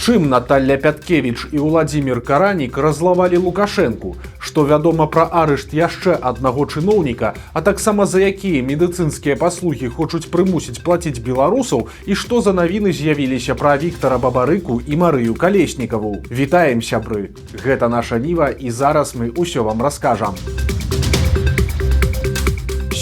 Чым Наталья Пяткевіч і Владзімір Каранік раззлавалі Лукашэнку, што вядома пра арышт яшчэ аднаго чыноўніка, а таксама за якія медыцынскія паслугі хочуць прымусіць плаціць беларусаў і што за навіны з'явіліся пра Віктара Бабарыку і Марыю Калеснікаву. Вітаем, сябры! Гэта наша Ніва, і зараз мы ўсё вам раскажам.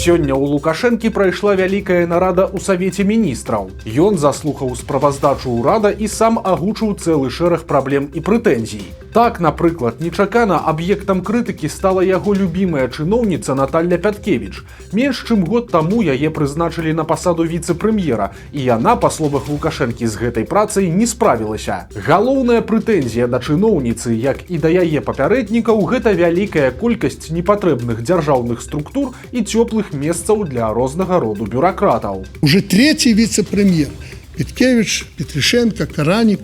Сёння ў Лукашэнкі прайшла вялікая нарада ў Савеце міністраў. Ён заслухаў справаздачу ўрада і сам агучыў цэлы шэраг праблем і прэтэнзій. Так, напрыклад, нечакана аб'ектам крытыкі стала яго любімая чыноўніца Наталья Пяткевіч. Менш чым год таму яе прызначылі на пасаду віцэ-прэм'ера, і яна, па словах Лукашэнкі, з гэтай працай не справілася. Галоўная прэтэнзія да чыноўніцы, як і да яе папярэднікаў, гэта вялікая колькасць непатрэбных дзяржаўных структур і цёплых месцаў для рознага роду бюракратаў. Уже третий вице-премьер Пяткевич, Петришенко, Каранік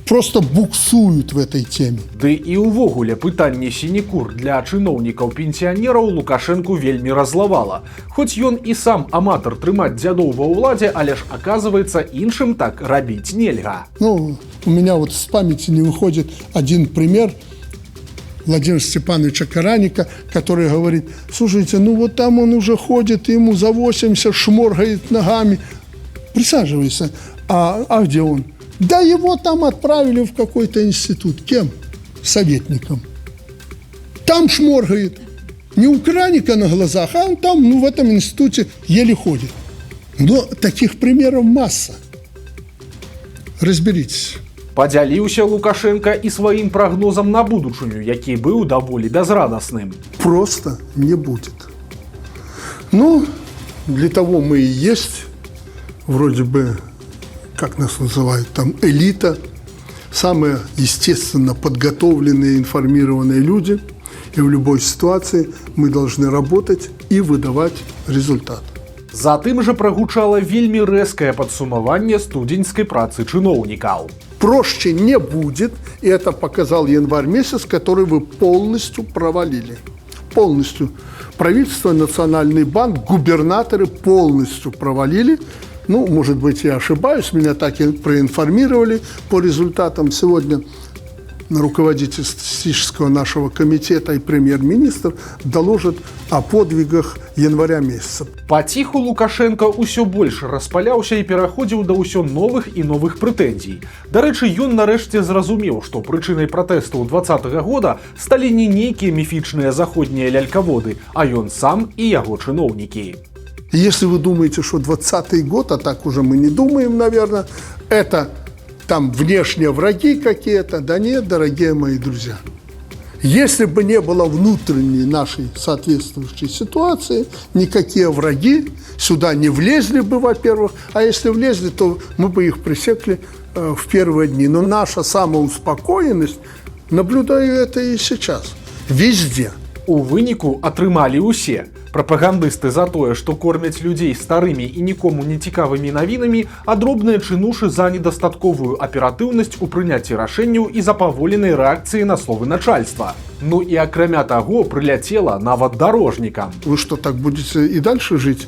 просто буксуют в этой теме. Ды і ўвогуле пытанне сінекур для чыноўнікаў-пенсіянераў Лукашэнку вельмі раззлавала. Хоць ён і сам аматар трымаць дзядоў ва ўладзе, але ж, оказывается, іншым так рабіць нельга. Ну, у меня вот с памяти не выходит один пример Владимира Степановича Караника, который говорит: слушайте, ну вот там он уже ходит, ему за 80 шморгает ногами. Присаживайся. А где он? Да его там отправили в какой-то институт. Кем? Советником. Там шморгает. Не у Караника на глазах, а он там, ну, в этом институте еле ходит. Но таких примеров масса. Разберитесь. Падзяліўся Лукашенко і сваім прагнозам на будучыню, які быў даволі бязрадасным. Просто не будет. Ну, для того мы и есть, вроде бы, как нас называют, там элита, самые, естественно, подготовленные, информированные люди. И в любой ситуации мы должны работать и выдавать результат. Затым жа прагучала вельмі рэзкае падсумаванне студзеньскай працы чыноўнікаў. Проще не будет, и это показал январь месяц, который вы полностью провалили. Полностью. Правительство, Национальный банк, губернаторы полностью провалили. Ну, может быть, я ошибаюсь, меня так и проинформировали по результатам. Сегодня руководитель статистического нашего комитета и премьер-министр доложат о подвигах января месяца. Паціху Лукашенко ўсё больш распаляўся і пераходзіў да ўсё новых і новых прэтэнзій. Дарэчы, ён нарэшце зразумеў, што прычынай пратэстаў 2020 года сталі не нейкія міфічныя заходнія лялькаводы, а ён сам і яго чыноўнікі. Если вы думаете, что 2020 год, а так уже мы не думаем, наверное, это там внешние враги какие-то, да нет, дорогие мои друзья. Если бы не было внутренней нашей соответствующей ситуации, никакие враги сюда не влезли бы, во-первых, а если влезли, то мы бы их пресекли в первые дни. Но наша самоуспокоенность, наблюдаю это и сейчас, везде. У выніку атрымалі ўсе. Прапагандысты за тое, што кормяць людзей старымі і нікому не цікавымі навінамі, а дробныя чынушы за недастатковую аператыўнасць у прыняцці рашэнняў і за паволенай рэакцыі на словы начальства. Ну і акрамя таго, прыляцела нават дорожникам. Вы что, так будете и дальше жить?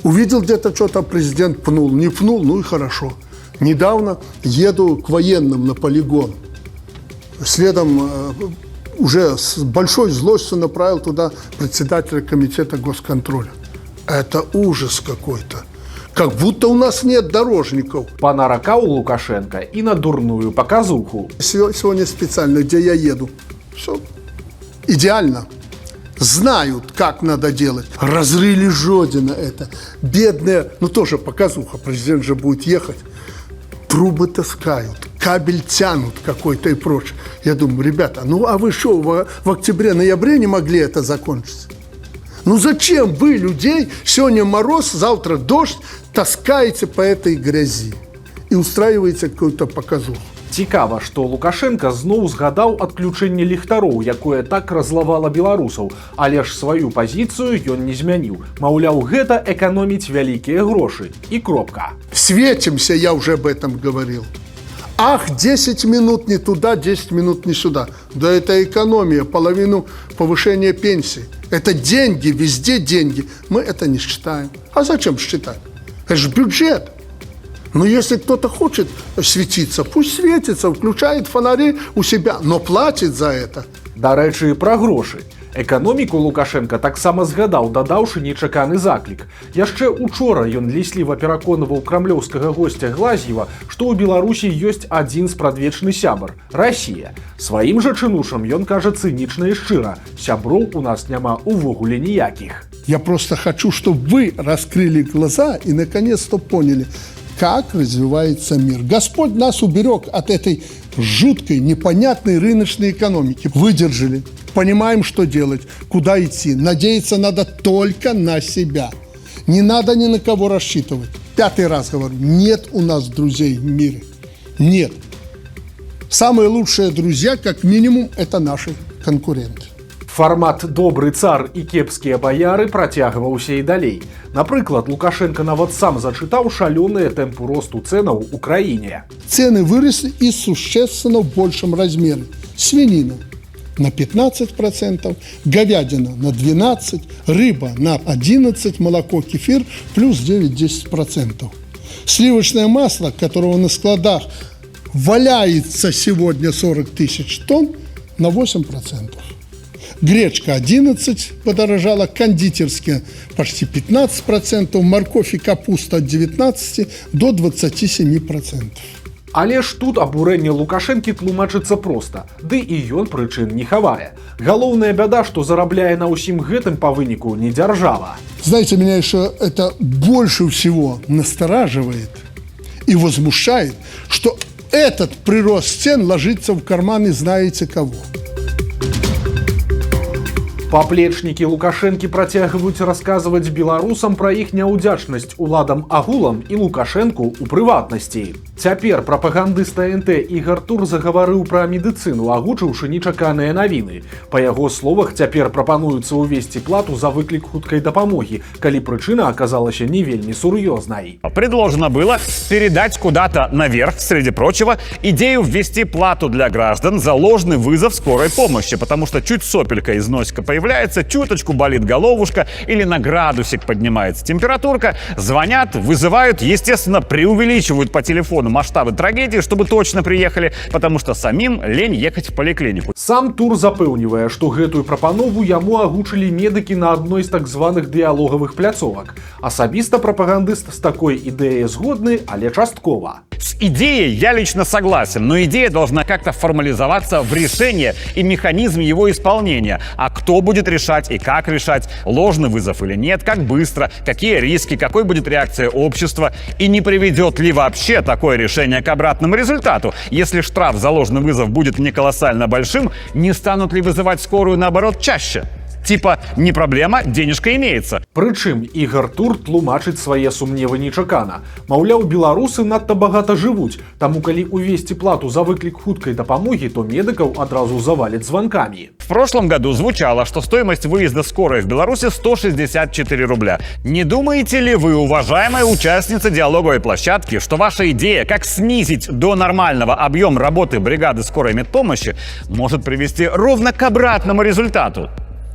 Увидел где-то что-то, президент пнул, не пнул, ну и хорошо. Недавно еду к военным на полигон. Следом уже с большой злостью направил туда председателя комитета госконтроля. Это ужас какой-то. Как будто у нас нет дорожников. Панаракаў Лукашенко и на дурную показуху. Сегодня специально, где я еду. Все идеально. Знают, как надо делать. Разрыли Жодина это. Бедная, ну тоже показуха, президент же будет ехать. Трубы таскают, кабель тянут какой-то и прочее. Я думаю, ребята, ну а вы что, в октябре-ноябре не могли это закончить? Ну зачем вы людей, сегодня мороз, завтра дождь, таскаете по этой грязи и устраиваете какую-то показуху? Цікава, што Лукашенко зноў згадаў адключэнне ліхтароў, якое так раззлавала беларусаў, але ж сваю пазіцыю ён не змяніў. Маўляў, гэта эканоміць вялікія грошы. І кропка. Светимся, я уже об этом говорил. Ах, 10 минут не туда, 10 минут не сюда. Да это экономия, половину повышения пенсии. Это деньги, везде деньги. Мы это не считаем. А зачем считать? Это же бюджет. Но если кто-то хочет светиться, пусть светится, включает фонари у себя, но платит за это. Да рэчы, пра грошы. Эканоміку Лукашенка таксама згадаў, дадаўшы нечаканы заклік. Яшчэ учора ён лісліва пераконваў крамлёўскага госця Глазьева, што ў Беларусі ёсць адзін спрадвечны сябар – Расія. Сваім жа чынушам ён кажа цынічна і шчыра: сяброў у нас няма увогуле ніякіх. Я просто хочу, чтобы вы раскрыли глаза и наконец-то поняли, как развивается мир. Господь нас уберег от этой жуткой, непонятной рыночной экономики. Выдержали, понимаем, что делать, куда идти. Надеяться надо только на себя. Не надо ни на кого рассчитывать. 5-й раз говорю, нет у нас друзей в мире. Нет. Самые лучшие друзья, как минимум, это наши конкуренты. Фармат «добры цар» і кепскія баяры працягваўся і далей. Напрыклад, Лукашенко нават сам зачытаў шалёныя тэмпы росту цэнаў у краіне. Цены выросли и существенно в большем размере. Свинина на 15%, говядина на 12%, рыба на 11%, молоко, кефир плюс 9-10%. Сливочное масло, которого на складах валяется сегодня 40 тысяч тонн, на 8%. Гречка 11 подорожала, кондитерская почти 15%, морковь и капуста от 19 до 27%. Але ж тут абурэнне Лукашэнкі тлумачыцца проста, ды і ён прычын не хавае. Галоўная бяда, што зарабляе на ўсім гэтым па выніку не дзяржава. Знаете, меня еще это больше всего настораживает и возмущает, что этот прирост цен ложится в карманы знаете кого. Паплечнікі Лукашэнкі працягваюць расказваць беларусам пра іх няўдзячнасць уладам агулам і Лукашэнку ў прыватнасці. Цяпер прапагандыст АНТ Ігар Тур загаварыў пра медыцыну, агучыўшы нечаканыя навіны. Па яго словах, цяпер прапануецца ўвесці плату за выклік хуткай дапамогі, калі прычына аказалася не вельмі сур'ёзнай. Предложено было передать куда-то наверх, среди прочего, идею ввести плату для граждан за ложный вызов скорой помощи, потому что чуть сопелька из носика появляется, чуточку болит головушка или на градусик поднимается температурка, звонят, вызывают, естественно, преувеличивают по телефону масштабы трагедии, чтобы точно приехали, потому что самим лень ехать в поликлинику. Сам Тур запэўнівае, што гэтую прапанову яму агучылі медыкі на адной з так званых дыялогавых пляцовак. Асабіста прапагандыст з такой ідэяй згодны, але часткова. С идеей я лично согласен, но идея должна как-то формализоваться в решение и механизм его исполнения. А кто будет решать и как решать, ложный вызов или нет, как быстро, какие риски, какой будет реакция общества и не приведет ли вообще такое решение к обратному результату. Если штраф за ложный вызов будет не колоссально большим, не станут ли вызывать скорую наоборот чаще? Типа, не проблема, денежка имеется. Прычым Ігар Тур тлумачыць свае сумневы нечакана. Маўляў, беларусы надта багата жывуць, таму калі увесці плату за выклік хуткай дапамогі, то медыкаў адразу завалят звонками. В прошлом году звучало, что стоимость выезда скорой в Беларуси 164 рубля. Не думаете ли вы, уважаемая участница диалоговой площадки, что ваша идея, как снизить до нормального объем работы бригады скорой медпомощи, может привести ровно к обратному результату?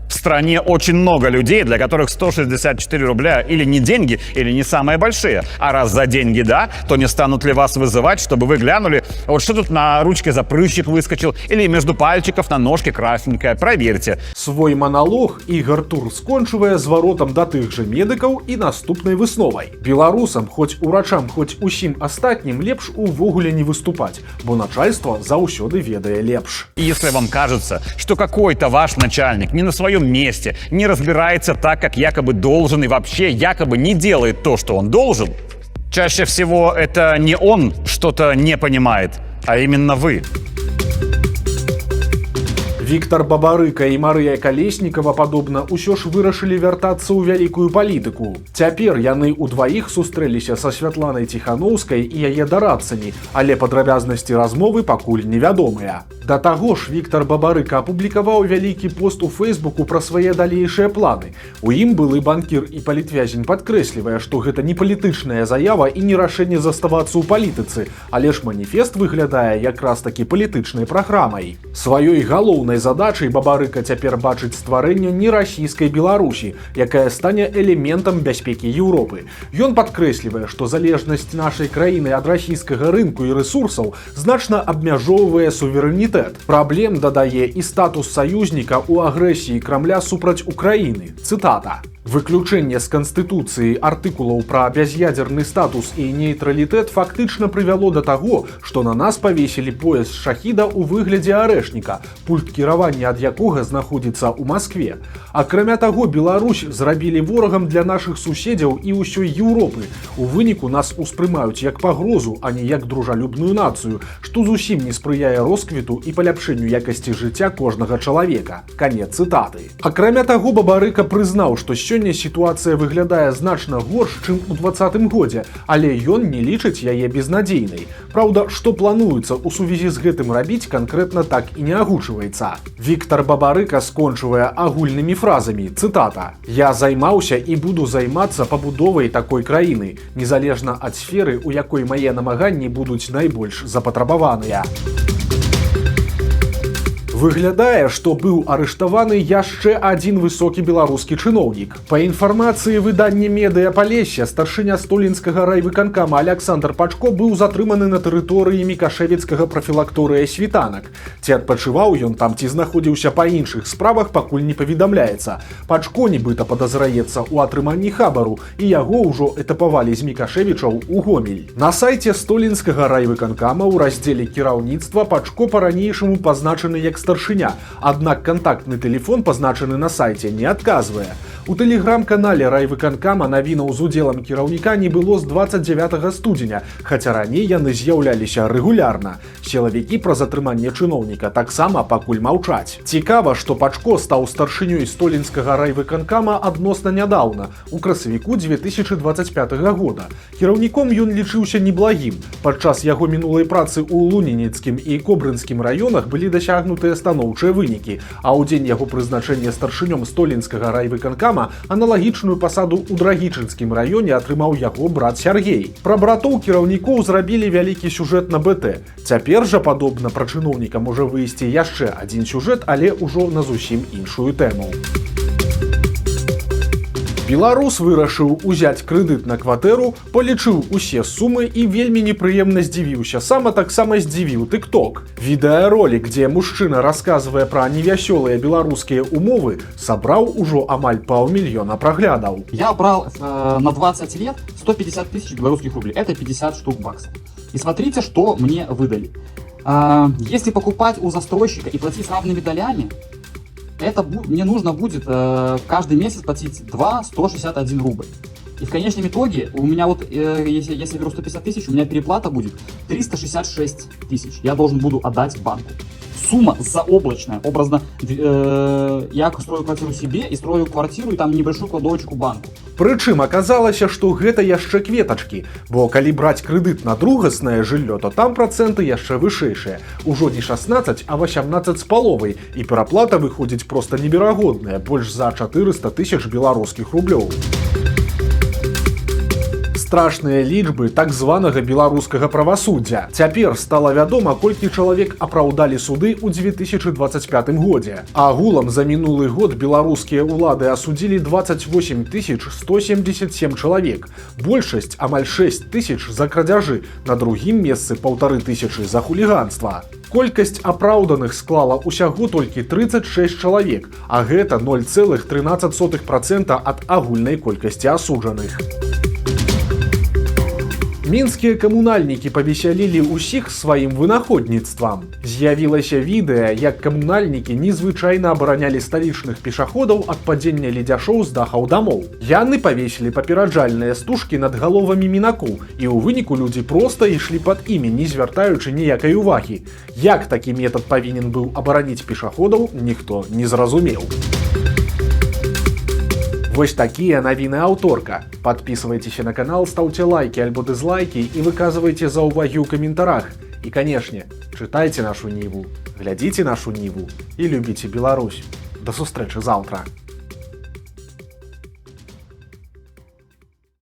В стране очень много людей, для которых 164 рубля или не деньги, или не самые большие. А раз за деньги да, то не станут ли вас вызывать, чтобы вы глянули, вот что тут на ручке за прыщик выскочил, или между пальчиков на ножке красненькое, проверьте. Свой маналог Ігар Тур скончывае зваротам да тых жа медыкаў і наступнай высновай. Беларусам, хоць урачам, хоць усім астатнім лепш увогуле не выступаць, бо начальство заўсёды ведае лепш. И если вам кажется, что какой-то ваш начальник не на своем месте, не разбирается так, как якобы должен, и вообще якобы не делает то, что он должен, чаще всего это не он что-то не понимает, а именно вы. Віктор Бабарыка і Марыя Калеснікава, падобна, усё ж вырашылі вяртацца ў вялікую палітыку. Цяпер яны ўдваіх сустрэліся са Святланай Ціханаўскай і яе дарадцамі, але падрабязнасці размовы пакуль невядомыя. Да таго ж Віктор Бабарыка апублікаваў вялікі пост у Фейсбуку пра свае далейшыя планы. У ім былы банкір і палітвязень падкрэслівае, што гэта не палітычная заява і не рашэнне заставацца ў палітыцы, але ж маніфест выглядае якраз такі палітычнай праграмай. Сваёй галоўнай задачай Бабарыка цяпер бачыць стварэнне нерасійскай Беларусі, якая стане элементам бяспекі Еўропы. Ён падкрэслівае, што залежнасць нашай краіны ад расійскага рынку і рэсурсаў значна абмяжоўвае суверэнітэт. Праблем дадае і статус саюзніка ў агрэсіі Крамля супраць Украіны. Цытата. Выключэнне з Канстытуцыі артыкулаў пра бяз'ядзерны статус і нейтралітэт фактычна прывяло да таго, што на нас павесілі пояс шахіда ў выглядзе арэшніка, пульт кіравання ад якога знаходзіцца ў Маскве. Акрамя таго, Беларусь зрабілі ворагам для нашых суседзяў і ўсёй Еўропы. У выніку нас успрымаюць як пагрозу, а не як дружалюбную нацыю, што зусім не спрыяе росквіту і паляпшэнню якасці жыцця кожнага чалавека. Канец цытаты. Акрамя таго, Бабарыка прызнаў, што сёння сітуацыя выглядае значна горш, чым у 2020 годзе, але ён не лічыць яе безнадзейнай. Праўда, што плануецца ў сувязі з гэтым рабіць, канкрэтна так і не агучваецца. Віктор Бабарыка скончвае агульнымі фразамі, цытата: «Я займаўся і буду займацца пабудовай такой краіны, незалежна ад сферы, у якой мае намаганні будуць найбольш запатрабаваныя». Выглядае, што быў арыштаваны яшчэ адзін высокі беларускі чыноўнік. Па інфармацыі выдання «Медыа Палесся», старшыня столінскага райвыканкама Александр Пачко быў затрыманы на тэрыторыі мікашэвіцкага прафілакторыя «Світанак». Ці адпачываў ён там, ці знаходзіўся па іншых справах, пакуль не паведамляецца. Пачко нібыта падазраецца ў атрыманні хабару, і яго ўжо этапавалі з мікашэвічаў у Гомель. На сайце столінскага райвыканкама ў раздзеле кіраўніцтва Пачко па-ранейшаму пазначаны як старшыня, аднак кантактны тэлефон, пазначаны на сайце, не адказвае. У тэлеграм-канале райвыканкама навінаў з удзелам кіраўніка не было з 29 студзеня, хаця раней яны з'яўляліся рэгулярна. Сілавікі пра затрыманне чыноўніка таксама пакуль маўчаць. Цікава, што Пачко стаў старшынёй столінскага райвыканкама адносна нядаўна, у красавіку 2025 года. Кіраўніком ён лічыўся неблагім. Падчас яго мінулай працы ў Лунінецкім і Кобрынскім раёнах былі дасягнутыя станоўчыя вынікі, а ў дзень яго прызначэння старшынём столінскага райвыканкама аналагічную пасаду ў Драгічынскім раёне атрымаў яго брат Сяргей. Пра братоў кіраўнікоў зрабілі вялікі сюжэт на БТ. Цяпер жа, падобна, пра чыноўніка можа выйсці яшчэ адзін сюжэт, але ўжо на зусім іншую тэму. Беларус вырашыў узяць крэдыт на кватэру, палічыў усе сумы і вельмі непрыемна здзівіўся. Сама таксама здзівіў TikTok. Відэаролік, дзе мужчына расказвае пра невясёлыя беларускія умовы, сабраў ужо амаль 500 000 праглядаў. Я брал на 20 лет 150 тысяч белорусских рублей. Это 50 штук баксов. И смотрите, что мне выдали. Если покупать у застройщика и платить с равными долями, мне нужно будет каждый месяц платить 161 рубль. И в конечном итоге у меня вот, если я беру 150 тысяч, у меня переплата будет 366 тысяч. Я должен буду отдать банку. Сумма заоблачная. Образно, я строю квартиру себе и строю квартиру, и там небольшую кладовочку банку. Прычым аказалася, што гэта яшчэ кветачкі, бо калі браць крэдыт на другаснае жыллё, то там працэнты яшчэ вышэйшыя. Ужо не 16, а 18,5, і пераплата выходзіць проста неверагодная, больш за 400 000 беларускіх рублёў. Страшныя лічбы так званага беларускага правасуддзя. Цяпер стала вядома, колькі чалавек апраўдалі суды ў 2025 годзе. Агулам за минулы год беларускія ўлады асудзілі 28 177 чалавек. Большасць, амаль 6 000 за крадзяжы, на другім месцы 1500 за хуліганства. Колькасць апраўданых склала ўсяго толькі 36 чалавек, а гэта 0,13% ад агульнай колькасці асуджаных. Мінскія камунальнікі павесялілі ўсіх сваім вынаходніцтвам. З'явілася відэа, як камунальнікі незвычайна абаранялі сталічных пешаходаў ад падзення ледзяшоў з дахаў дамоў. Яны павесілі папераджальныя стужкі над галовамі мінакоў, і ў выніку людзі проста ішлі пад імі, не звяртаючы ніякай увагі. Як такі метад павінен быў абараніць пешаходаў, ніхто не зразумеў. Вось такія навіны аўторка. Подписывайтесь на канал, ставьте лайки альбо дизлайки и выказывайте заўвагі ў каментарах. И, конечно, читайте нашу Ниву Глядзіце нашу Ніву і любіце Беларусь. До сустрэчы заўтра.